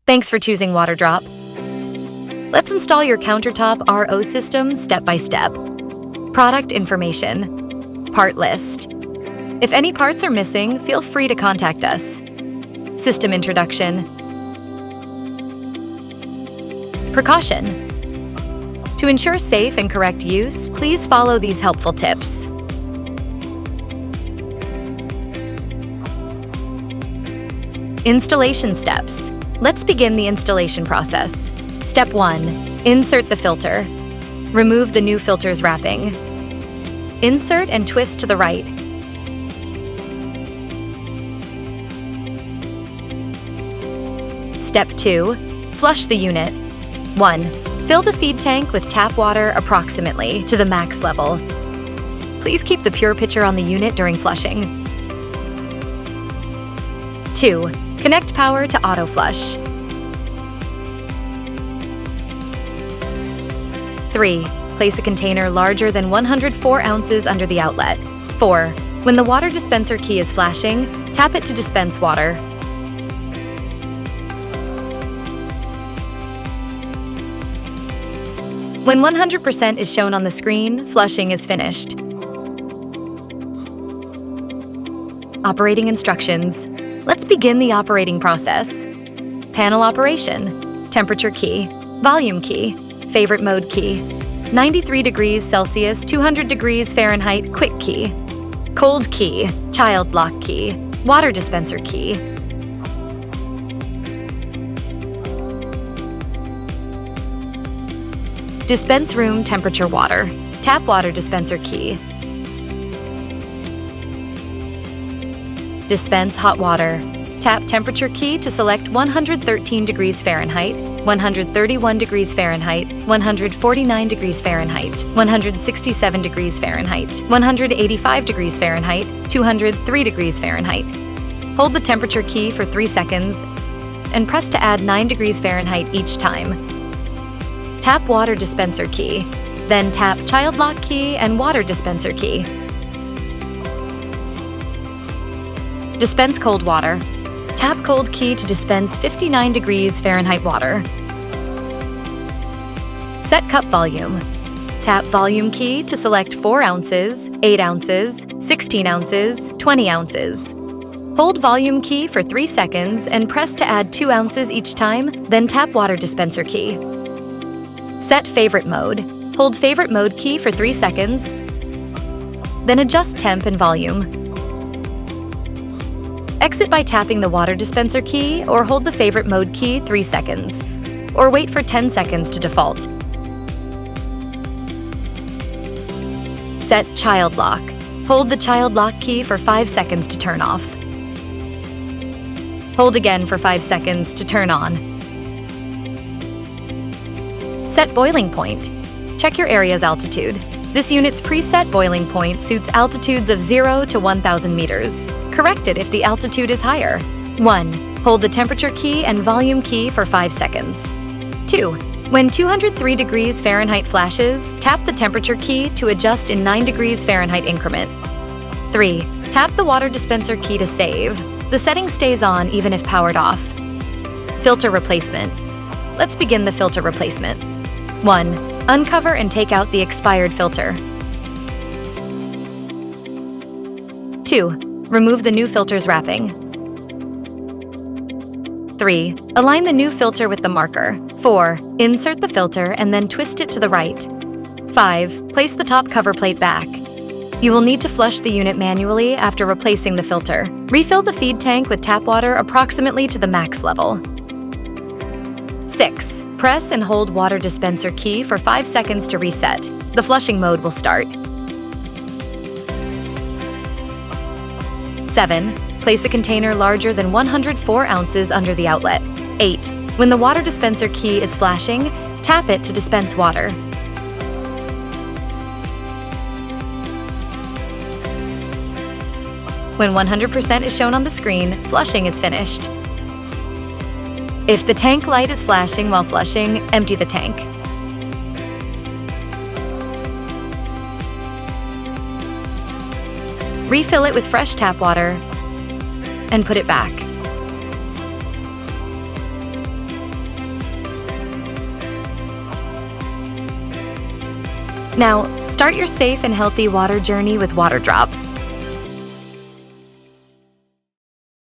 Thanks for choosing Waterdrop. Let's install your countertop RO system step by step. Product information. Part list. If any parts are missing, feel free to contact us. System introduction. Precaution. To ensure safe and correct use, please follow these helpful tips. Installation steps. Let's begin the installation process. Step 1. Insert the filter. Remove the new filter's wrapping. Insert and twist to the right. Step 2. Flush the unit. 1. Fill the feed tank with tap water approximately to the max level. Please keep the pure pitcher on the unit during flushing. 2. Connect power to auto flush. 3. Place a container larger than 104 ounces under the outlet. 4. When the water dispenser key is flashing, tap it to dispense water. When 100% is shown on the screen, flushing is finished. Operating instructions. Let's begin the operating process. Panel operation. Temperature key. Volume key. Favorite mode key. 93 degrees Celsius, 200 degrees Fahrenheit quick key. Cold key. Child lock key. Water dispenser key. Dispense room temperature water. Tap water dispenser key. Dispense hot water. Tap temperature key to select 113 degrees Fahrenheit, 131 degrees Fahrenheit, 149 degrees Fahrenheit, 167 degrees Fahrenheit, 185 degrees Fahrenheit, 203 degrees Fahrenheit. Hold the temperature key for 3 seconds and press to add 9 degrees Fahrenheit each time. Tap water dispenser key, then tap child lock key and water dispenser key. Dispense cold water. Tap cold key to dispense 59 degrees Fahrenheit water. Set cup volume. Tap volume key to select 4 ounces, 8 ounces, 16 ounces, 20 ounces. Hold volume key for 3 seconds and press to add 2 ounces each time, then tap water dispenser key. Set favorite mode. Hold favorite mode key for 3 seconds, then adjust temp and volume. Exit by tapping the water dispenser key or hold the favorite mode key 3 seconds, or wait for 10 seconds to default. Set child lock. Hold the child lock key for 5 seconds to turn off. Hold again for 5 seconds to turn on. Set boiling point. Check your area's altitude. This unit's preset boiling point suits altitudes of 0 to 1,000 meters. Correct it if the altitude is higher. 1. Hold the temperature key and volume key for 5 seconds. 2. When 203 degrees Fahrenheit flashes, tap the temperature key to adjust in 9 degrees Fahrenheit increment. 3. Tap the water dispenser key to save. The setting stays on even if powered off. Filter replacement. Let's begin the filter replacement. 1. Uncover and take out the expired filter. 2. Remove the new filter's wrapping. 3. Align the new filter with the marker. 4. Insert the filter and then twist it to the right. 5. Place the top cover plate back. You will need to flush the unit manually after replacing the filter. Refill the feed tank with tap water approximately to the max level. 6. Press and hold water dispenser key for 5 seconds to reset. The flushing mode will start. 7. Place a container larger than 104 ounces under the outlet. 8. When the water dispenser key is flashing, tap it to dispense water. When 100% is shown on the screen, flushing is finished. If the tank light is flashing while flushing, empty the tank. Refill it with fresh tap water and put it back. Now, start your safe and healthy water journey with Waterdrop.